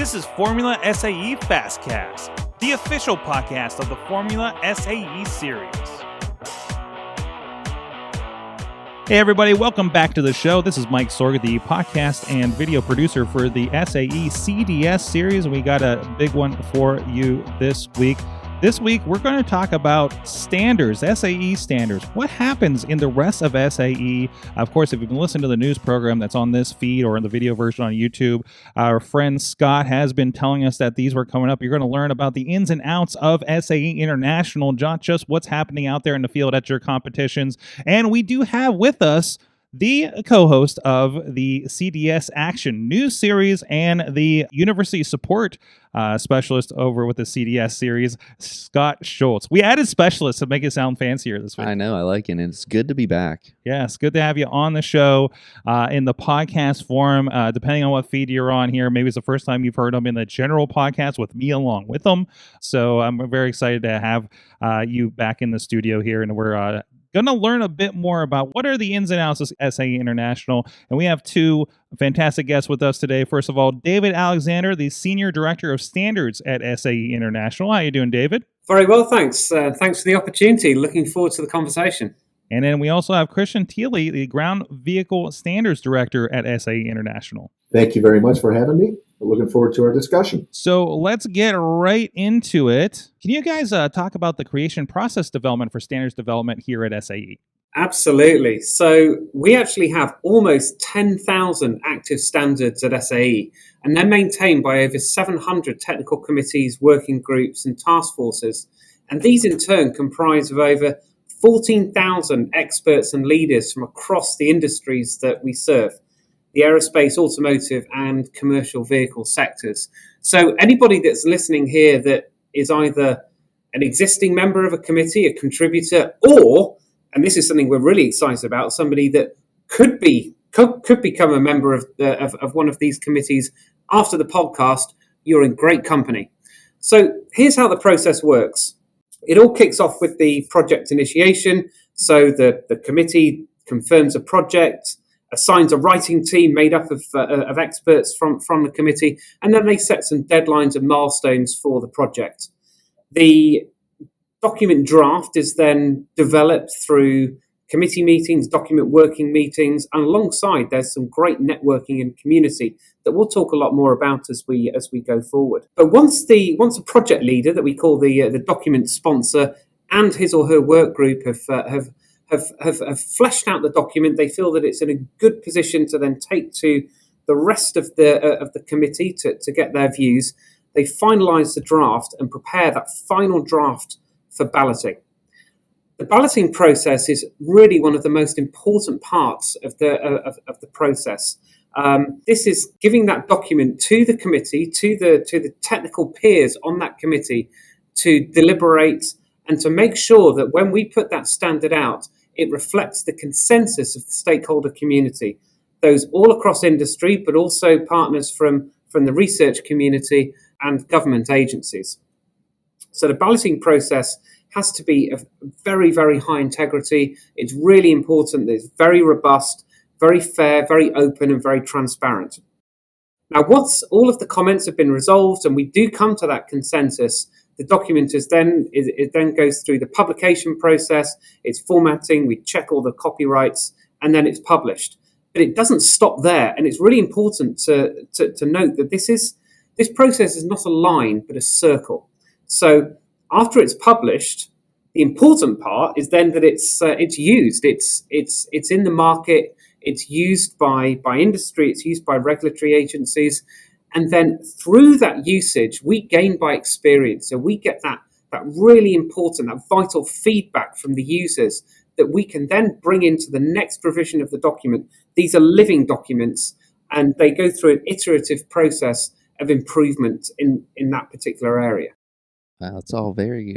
This is Formula SAE Fastcast, the official podcast of the Formula SAE series. Hey everybody, welcome back to the show. This is Mike Sorg, the podcast and video producer for the SAE CDS series. We got a big one for you this week. This week, we're going to talk about standards, SAE standards. What happens in the rest of SAE? Of course, if you've been listening to the news program that's on this feed or in the video version on YouTube, our friend Scott has been telling us that these were coming up. You're going to learn about the ins and outs of SAE International, not just what's happening out there in the field at your competitions. And we do have with us the co-host of the CDS Action News Series and the University Support Specialist over with the CDS series, Scott Schultz. We added specialists to make it sound fancier this week. I know, I like it, and it's good to be back. Yes, good to have you on the show in the podcast form, depending on what feed you're on here. Maybe it's the first time you've heard them in the general podcast with me along with them. So I'm very excited to have you back in the studio here, and we're going to learn a bit more about what are the ins and outs of SAE International. And we have two fantastic guests with us today. First of all, David Alexander, the Senior Director of Standards at SAE International. How are you doing, David? Very well, thanks. Thanks for the opportunity. Looking forward to the conversation. And then we also have Christian Thiele, the Ground Vehicle Standards Director at SAE International. Thank you very much for having me. We're looking forward to our discussion. So let's get right into it. Can you guys talk about the creation process development for standards development here at SAE? Absolutely. So we actually have almost 10,000 active standards at SAE, and they're maintained by over 700 technical committees, working groups, and task forces. And these in turn comprise of over 14,000 experts and leaders from across the industries that we serve, the aerospace, automotive, and commercial vehicle sectors. So anybody that's listening here that is either an existing member of a committee, a contributor, or, and this is something we're really excited about, somebody that could become a member of one of these committees after the podcast, you're in great company. So here's how the process works. It all kicks off with the project initiation. So the committee confirms a project, assigns a writing team made up of experts from the committee, and then they set some deadlines and milestones for the project. The document draft is then developed through committee meetings, document working meetings, and alongside there's some great networking and community that we'll talk a lot more about as we go forward. But once a project leader that we call the document sponsor and his or her work group have fleshed out the document, they feel that it's in a good position to then take to the rest of the committee to get their views. They finalise the draft and prepare that final draft for balloting. The balloting process is really one of the most important parts of the process. This is giving that document to the committee, to the technical peers on that committee to deliberate and to make sure that when we put that standard out, it reflects the consensus of the stakeholder community, those all across industry, but also partners from the research community and government agencies. So the balloting process has to be of very, very high integrity. It's really important that it's very robust, very fair, very open, and very transparent. Now, once all of the comments have been resolved and we do come to that consensus, the document it then goes through the publication process, it's formatting, we check all the copyrights, and then it's published. But it doesn't stop there, and it's really important to note that this process is not a line, but a circle. So after it's published, the important part is then that it's used. It's in the market. It's used by industry. It's used by regulatory agencies. And then through that usage, we gain by experience. So we get that really important, that vital feedback from the users that we can then bring into the next revision of the document. These are living documents, and they go through an iterative process of improvement in that particular area. Wow, it's all very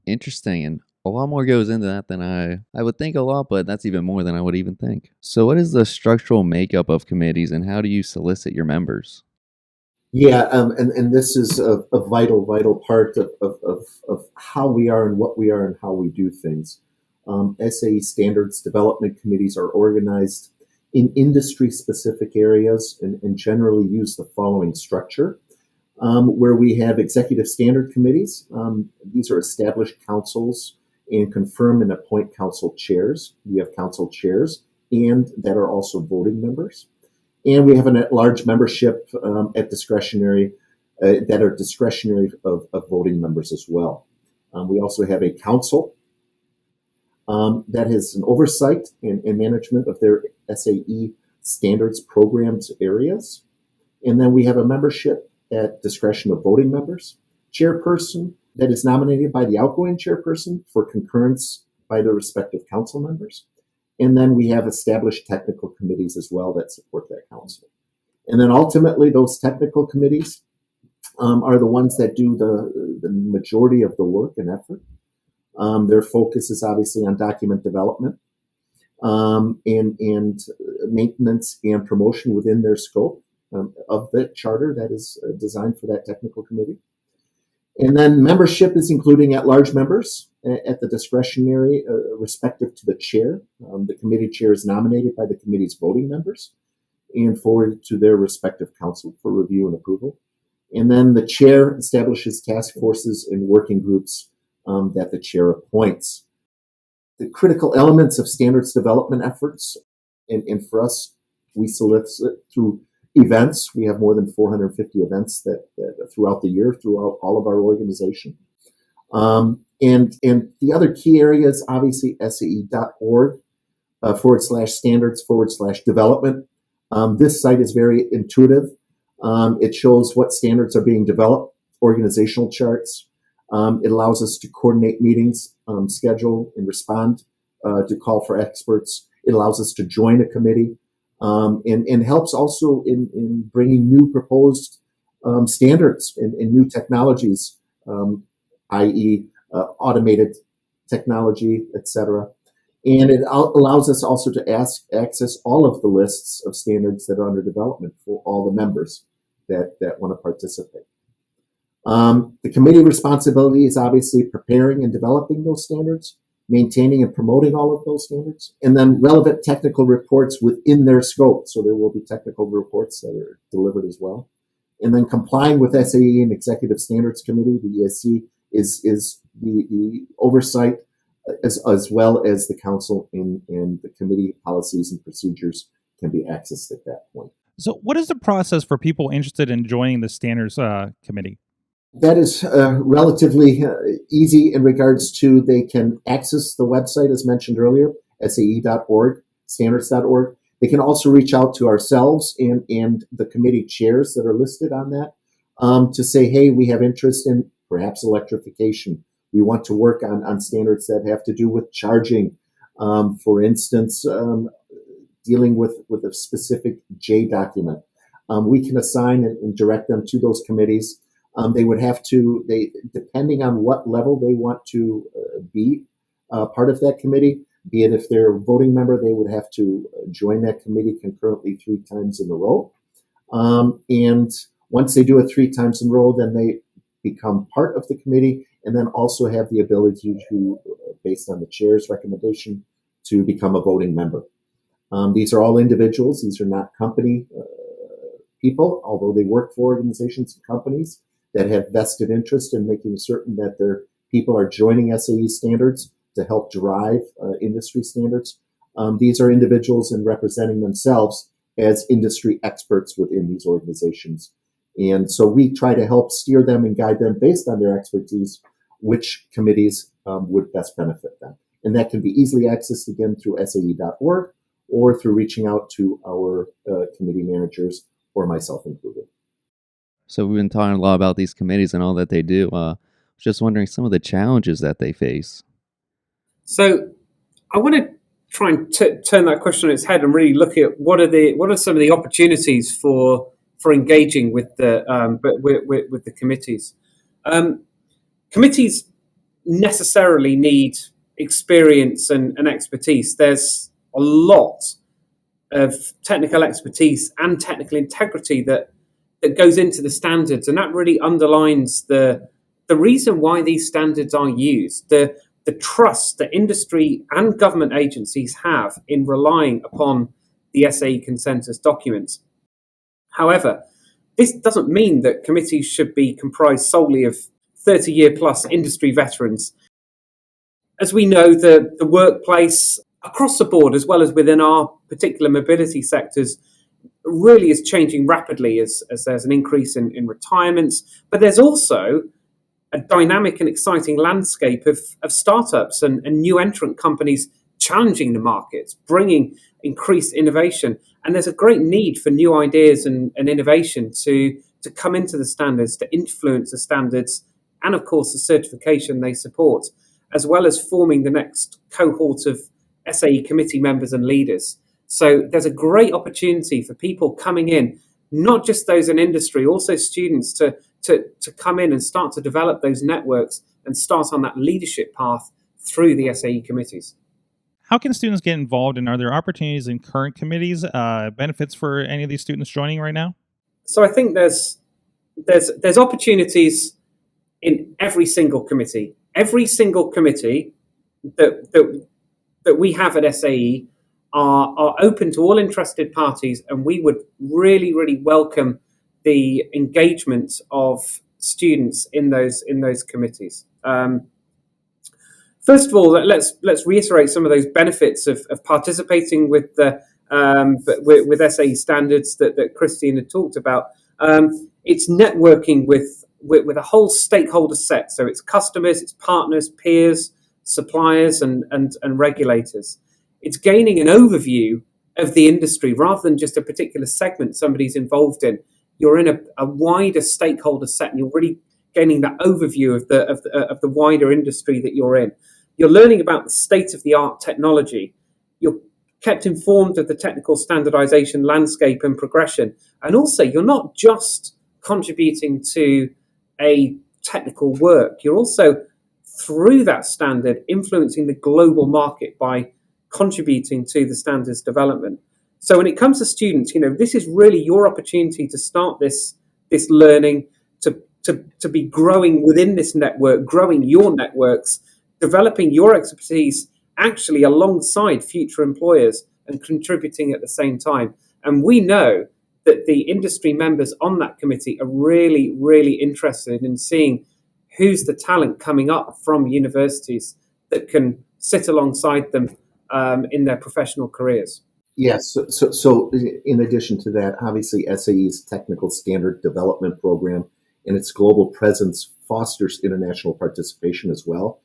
interesting, and a lot more goes into that than I would think a lot, but that's even more than I would even think. So what is the structural makeup of committees, and how do you solicit your members? Yeah, and this is a vital part of how we are and what we are and how we do things. SAE standards development committees are organized in industry-specific areas and generally use the following structure. where we have executive standard committees. These are established councils and confirm and appoint council chairs. We have council chairs and that are also voting members. And we have an at-large membership at discretionary that are discretionary of voting members as well. We also have a council that has an oversight and management of their SAE standards programs areas. And then we have a membership at discretion of voting members, chairperson that is nominated by the outgoing chairperson for concurrence by the respective council members. And then we have established technical committees as well that support that council. And then ultimately, those technical committees are the ones that do the majority of the work and effort. Their focus is obviously on document development and maintenance and promotion within their scope of the charter that is designed for that technical committee. And then membership is including at-large members at the discretionary respective to the chair. The committee chair is nominated by the committee's voting members and forwarded to their respective council for review and approval. And then the chair establishes task forces and working groups that the chair appoints. The critical elements of standards development efforts, and for us, we solicit through events. We have more than 450 events that throughout the year, throughout all of our organization. And the other key areas, obviously, SAE.org /standards/development. This site is very intuitive. It shows what standards are being developed, organizational charts. It allows us to coordinate meetings, schedule and respond to call for experts. It allows us to join a committee and helps also in bringing new proposed standards and new technologies, i.e. Automated technology, etc. And it allows us also to access all of the lists of standards that are under development for all the members that want to participate. The committee responsibility is obviously preparing and developing those standards, maintaining and promoting all of those standards, and then relevant technical reports within their scope. So there will be technical reports that are delivered as well. And then complying with SAE and Executive Standards Committee, the ESC, is the oversight as well as the council and the committee policies and procedures can be accessed at that point. So what is the process for people interested in joining the standards committee? That is relatively easy in regards to they can access the website as mentioned earlier, SAE.org, standards.org. They can also reach out to ourselves and the committee chairs that are listed on that to say, hey, we have interest in perhaps electrification. We want to work on standards that have to do with charging. For instance, dealing with a specific J document. We can assign and direct them to those committees. They would have to, depending on what level they want to be part of that committee, be it if they're a voting member, they would have to join that committee concurrently 3 times in a row. And once they do it 3 times in a row, then they become part of the committee and then also have the ability to, based on the chair's recommendation, to become a voting member. These are all individuals. These are not company people, although they work for organizations and companies that have vested interest in making certain that their people are joining SAE standards to help drive industry standards. These are individuals and representing themselves as industry experts within these organizations. And so we try to help steer them and guide them based on their expertise, which committees would best benefit them. And that can be easily accessed again through SAE.org or through reaching out to our committee managers or myself included. So we've been talking a lot about these committees and all that they do. Just wondering some of the challenges that they face. So I want to try and turn that question on its head and really look at what are some of the opportunities for engaging with the with the committees. Committees necessarily need experience and expertise. There's a lot of technical expertise and technical integrity that goes into the standards, and that really underlines the reason why these standards are used, the trust that industry and government agencies have in relying upon the SAE consensus documents. However, this doesn't mean that committees should be comprised solely of 30-year plus industry veterans. As we know, the workplace across the board, as well as within our particular mobility sectors, really is changing rapidly as there's an increase in retirements, but there's also a dynamic and exciting landscape of startups and new entrant companies challenging the markets, bringing increased innovation. And there's a great need for new ideas and innovation to come into the standards, to influence the standards, and of course the certification they support, as well as forming the next cohort of SAE committee members and leaders. So there's a great opportunity for people coming in, not just those in industry, also students to come in and start to develop those networks and start on that leadership path through the SAE committees. How can students get involved, and are there opportunities in current committees, benefits for any of these students joining right now? So I think there's opportunities in every single committee. Every single committee that we have at SAE are open to all interested parties, and we would really, really welcome the engagement of students in those committees. First of all, let's reiterate some of those benefits of participating with the with SAE standards that Christian had talked about. It's networking with a whole stakeholder set, so it's customers, it's partners, peers, suppliers, and regulators. It's gaining an overview of the industry rather than just a particular segment somebody's involved in. You're in a wider stakeholder set, and you're really gaining that overview of the wider industry that you're in. You're learning about the state-of-the-art technology. You're kept informed of the technical standardization landscape and progression. And also, you're not just contributing to a technical work. You're also, through that standard, influencing the global market by contributing to the standards development. So when it comes to students, this is really your opportunity to start this learning, to be growing within this network, growing your networks, developing your expertise actually alongside future employers and contributing at the same time. And we know that the industry members on that committee are really, really interested in seeing who's the talent coming up from universities that can sit alongside them in their professional careers. Yes. So in addition to that, obviously SAE's technical standard development program and its global presence fosters international participation as well,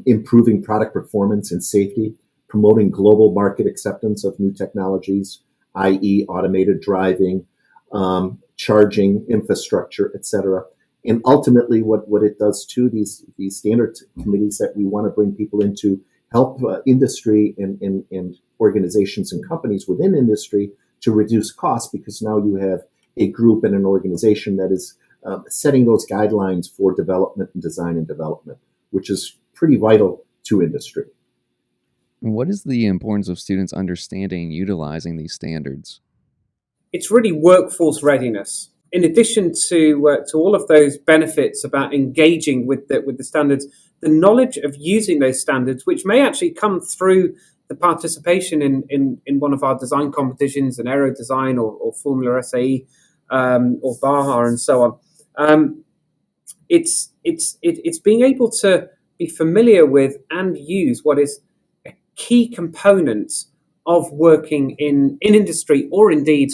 improving product performance and safety, promoting global market acceptance of new technologies, i.e. automated driving, charging infrastructure, etc. And ultimately what it does to these standard committees that we want to bring people into help industry and organizations and companies within industry to reduce costs, because now you have a group and an organization that is setting those guidelines for development and design and development, which is pretty vital to industry. What is the importance of students understanding and utilizing these standards? It's really workforce readiness. In addition to all of those benefits about engaging with the standards, the knowledge of using those standards, which may actually come through the participation in one of our design competitions, an aero design or Formula SAE or Baja and so on. It's being able to be familiar with and use what is a key component of working in industry, or indeed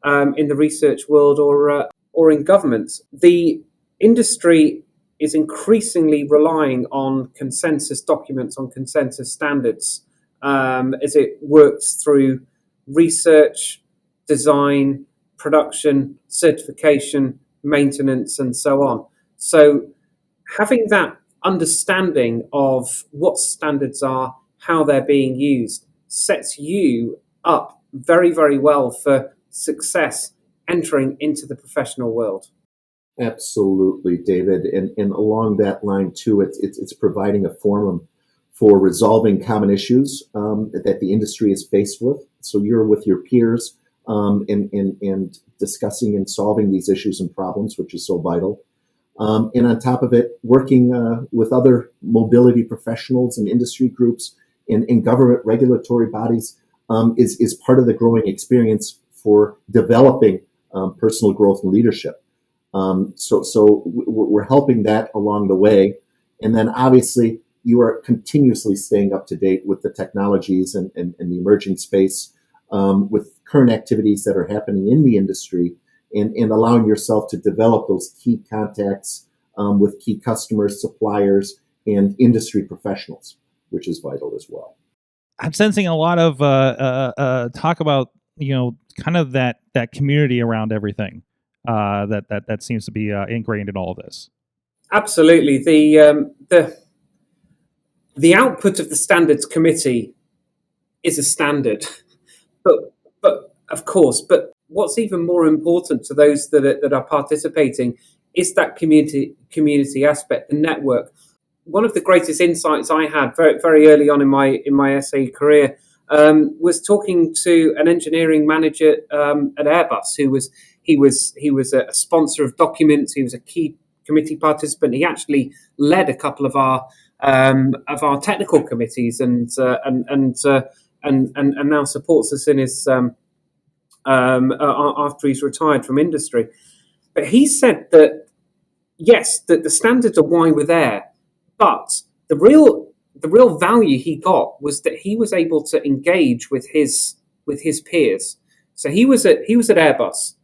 in the research world or in government. The industry is increasingly relying on consensus documents, on consensus standards, as it works through research, design, production, certification, maintenance, and so on. So having that understanding of what standards are, how they're being used, sets you up very, very well for success entering into the professional world. Absolutely, David. And along that line too, it's providing a forum for resolving common issues that the industry is faced with. So you're with your peers and discussing and solving these issues and problems, which is so vital. And on top of it, working with other mobility professionals and industry groups and government regulatory bodies is part of the growing experience for developing personal growth and leadership. So we're helping that along the way. And then obviously you are continuously staying up to date with the technologies and the emerging space, with current activities that are happening in the industry, and allowing yourself to develop those key contacts with key customers, suppliers, and industry professionals, which is vital as well. I'm sensing a lot of talk about, kind of that community around everything that seems to be ingrained in all of this. Absolutely. The output of the standards committee is a standard, but of course, but what's even more important to those that are participating is that community aspect, the network. One of the greatest insights I had very, very early on in my SAE career was talking to an engineering manager at Airbus, he was a sponsor of documents. He was a key committee participant. He actually led a couple of our technical committees, and now supports us in his after he's retired from industry. But he said that yes, that the standards are why we're there, but the real value he got was that he was able to engage with his peers. So he was at Airbus,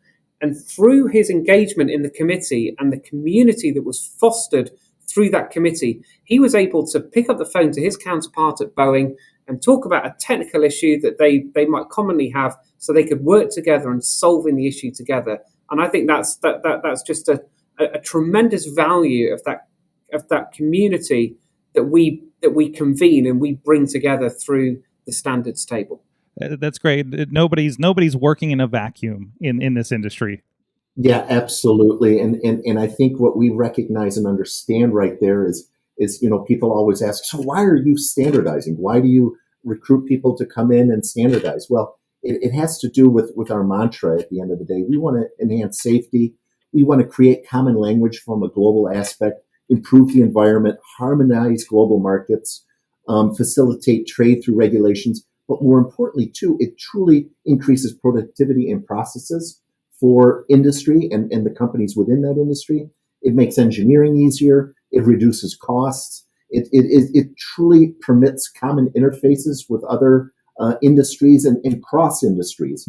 and through his engagement in the committee and the community that was fostered through that committee, he was able to pick up the phone to his counterpart at Boeing and talk about a technical issue that they might commonly have, so they could work together and solving the issue together. And I think that's just a tremendous value of that community that we convene and we bring together through the standards table. That's great. Nobody's working in a vacuum in this industry. Yeah, absolutely. And I think what we recognize and understand right there is people always ask, so why are you standardizing? Why do you recruit people to come in and standardize? Well, it has to do with our mantra at the end of the day. We want to enhance safety. We want to create common language from a global aspect, improve the environment, harmonize global markets, facilitate trade through regulations. But more importantly, too, it truly increases productivity in processes for industry and the companies within that industry. It makes engineering easier. It reduces costs. It truly permits common interfaces with other industries and cross industries,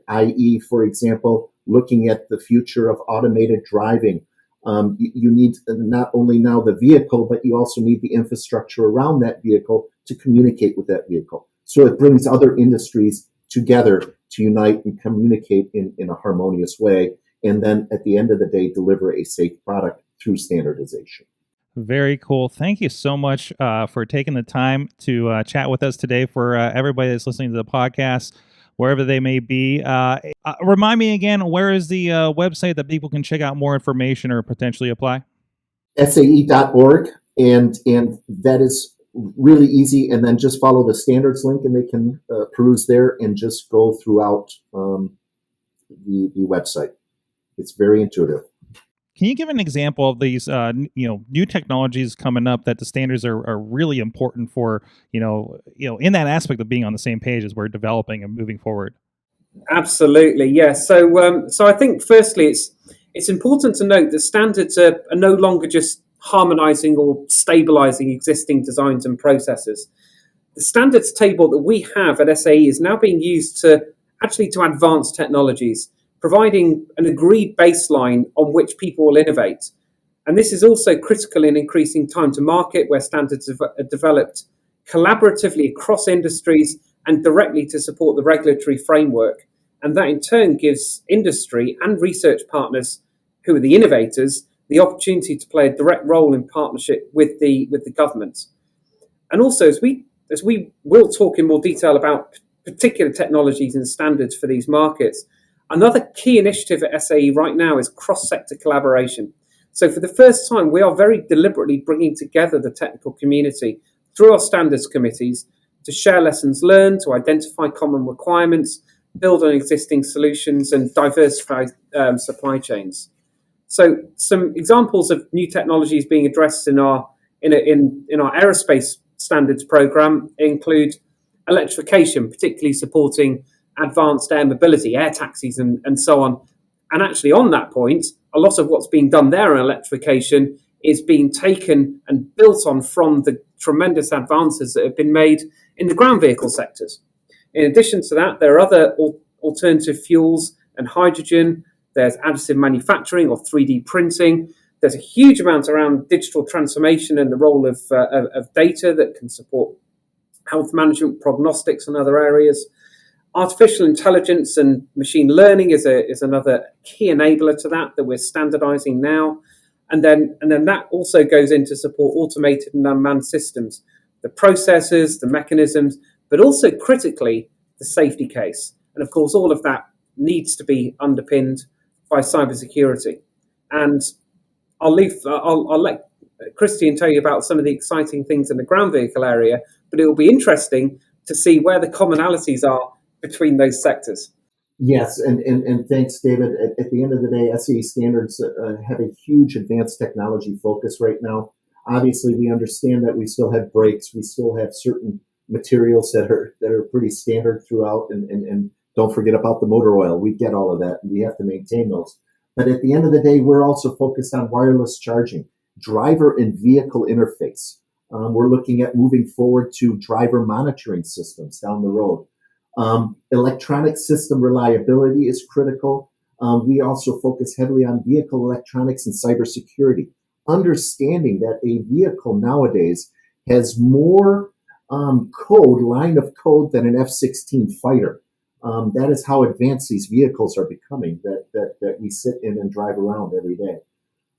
i.e., for example, looking at the future of automated driving. You need not only now the vehicle, but you also need the infrastructure around that vehicle to communicate with that vehicle. So it brings other industries together to unite and communicate in a harmonious way, and then at the end of the day, deliver a safe product through standardization. Very cool. Thank you so much for taking the time to chat with us today. For everybody that's listening to the podcast, wherever they may be, remind me again, where is the website that people can check out more information or potentially apply? SAE.org, and that is really easy. And then just follow the standards link, and they can peruse there and just go throughout the website. It's very intuitive. Can you give an example of these, new technologies coming up that the standards are really important for, in that aspect of being on the same page as we're developing and moving forward? Absolutely, yes. So I think firstly, it's important to note that standards are no longer just harmonizing or stabilizing existing designs and processes. The standards table that we have at SAE is now being used to advance technologies, providing an agreed baseline on which people will innovate. And this is also critical in increasing time to market, where standards are developed collaboratively across industries and directly to support the regulatory framework. And that in turn gives industry and research partners, who are the innovators, the opportunity to play a direct role in partnership with the government. And also, as we will talk in more detail about particular technologies and standards for these markets, another key initiative at SAE right now is cross-sector collaboration. So for the first time, we are very deliberately bringing together the technical community through our standards committees to share lessons learned, to identify common requirements, build on existing solutions, and diversify supply chains. So some examples of new technologies being addressed in our aerospace standards program include electrification, particularly supporting advanced air mobility, air taxis and so on. And actually on that point, a lot of what's being done there in electrification is being taken and built on from the tremendous advances that have been made in the ground vehicle sectors. In addition to that, there are other alternative fuels and hydrogen. There's additive manufacturing or 3D printing. There's a huge amount around digital transformation and the role of data that can support health management, prognostics, and other areas. Artificial intelligence and machine learning is another key enabler to that we're standardizing now. And then that also goes into support automated and unmanned systems, the processes, the mechanisms, but also critically the safety case. And of course, all of that needs to be underpinned by cybersecurity. And I'll let Christian tell you about some of the exciting things in the ground vehicle area, but it will be interesting to see where the commonalities are between those sectors. Yes, and thanks, David. At the end of the day, SAE Standards have a huge advanced technology focus right now. Obviously, we understand that we still have brakes, we still have certain materials that are pretty standard throughout, and don't forget about the motor oil. We get all of that, and we have to maintain those. But at the end of the day, we're also focused on wireless charging, driver and vehicle interface. We're looking at moving forward to driver monitoring systems down the road. Electronic system reliability is critical. We also focus heavily on vehicle electronics and cybersecurity, understanding that a vehicle nowadays has more line of code than an F-16 fighter. That is how advanced these vehicles are becoming that we sit in and drive around every day.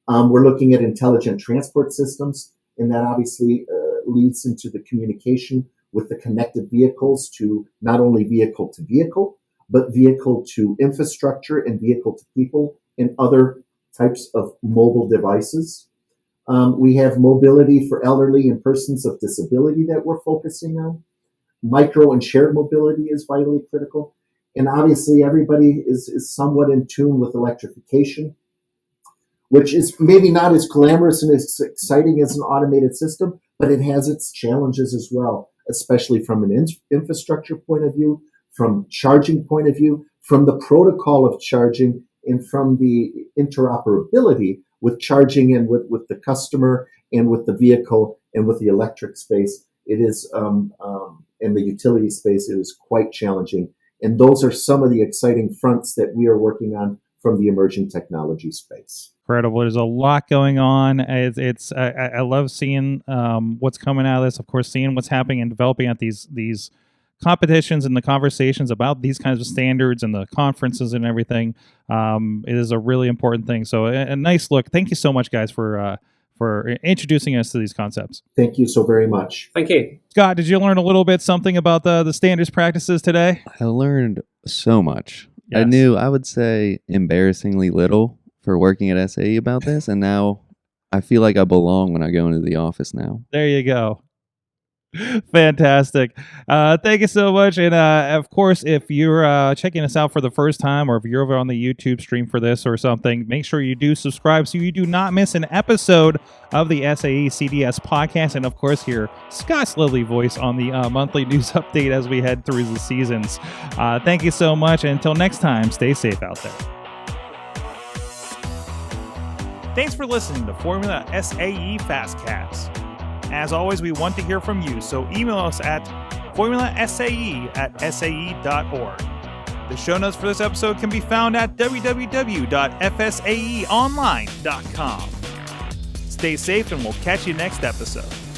We're looking at intelligent transport systems, and that obviously leads into the communication with the connected vehicles to not only vehicle to vehicle, but vehicle to infrastructure and vehicle to people and other types of mobile devices. We have mobility for elderly and persons of disability that we're focusing on. Micro and shared mobility is vitally critical. And obviously everybody is somewhat in tune with electrification, which is maybe not as glamorous and as exciting as an automated system, but it has its challenges as well, especially from an infrastructure point of view, from charging point of view, from the protocol of charging, and from the interoperability with charging and with the customer and with the vehicle and with the electric space. It is, in the utility space, it is quite challenging. And those are some of the exciting fronts that we are working on from the emerging technology space. Incredible. There's a lot going on. I love seeing what's coming out of this. Of course, seeing what's happening and developing at these competitions and the conversations about these kinds of standards and the conferences and everything. It is a really important thing. So a nice look. Thank you so much, guys, for introducing us to these concepts. Thank you so very much. Thank you. Scott, did you learn a little bit something about the standards practices today? I learned so much. Yes. I knew, I would say, embarrassingly little for working at SAE about this, and now I feel like I belong when I go into the office now. There you go. Fantastic. Thank you so much. And of course, if you're checking us out for the first time, or if you're over on the YouTube stream for this or something, make sure you do subscribe so you do not miss an episode of the SAE CDS podcast. And of course, hear Scott's lovely voice on the monthly news update as we head through the seasons. Thank you so much. And until next time, stay safe out there. Thanks for listening to Formula SAE Fastcast. As always, we want to hear from you, so email us at formulasae@sae.org. The show notes for this episode can be found at www.fsaeonline.com. Stay safe, and we'll catch you next episode.